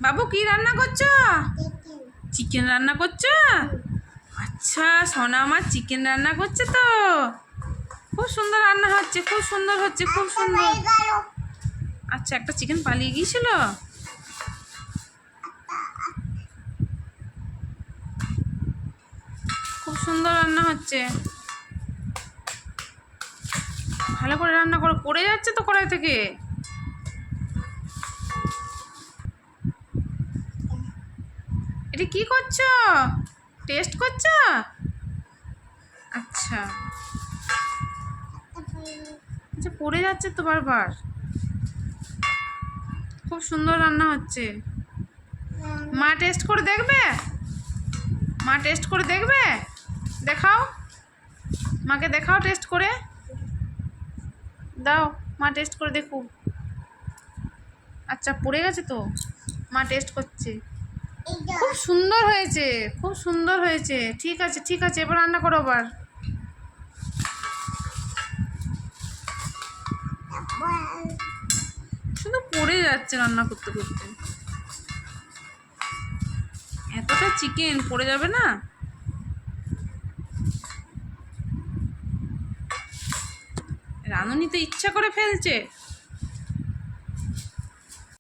বাবু কি রান্না করছো? চিকেন রান্না করছো? আচ্ছা, সোনা আমার চিকেন রান্না করছে তো। খুব সুন্দর রান্না হচ্ছে, খুব সুন্দর হচ্ছে, খুব সুন্দর। আচ্ছা, একটা চিকেন পালিয়ে গিয়েছিল। খুব সুন্দর রান্না হচ্ছে। ভালো করে রান্না করো, পড়ে যাচ্ছে তো কড়াই থেকে। এটা কি করছো? টেস্ট করছো? আচ্ছা আচ্ছা, পড়ে যাচ্ছে তো বারবার। খুব সুন্দর রান্না হচ্ছে। মা টেস্ট করে দেখবে? মা টেস্ট করে দেখবে? দেখাও, মাকে দেখাও টেস্ট করে। দাও, মা টেস্ট করে দেখুক। আচ্ছা, পড়ে গেছে তো, মা টেস্ট করছে। খুব সুন্দর হয়েছে, খুব সুন্দর হয়েছে। ঠিক আছে ঠিক আছে, এবার রান্না করো আবার। শুধু পড়ে যাচ্ছে রান্না করতে করতে। এতটা চিকেন পড়ে যাবে না? রাঁধুনি তো ইচ্ছা করে ফেলছে।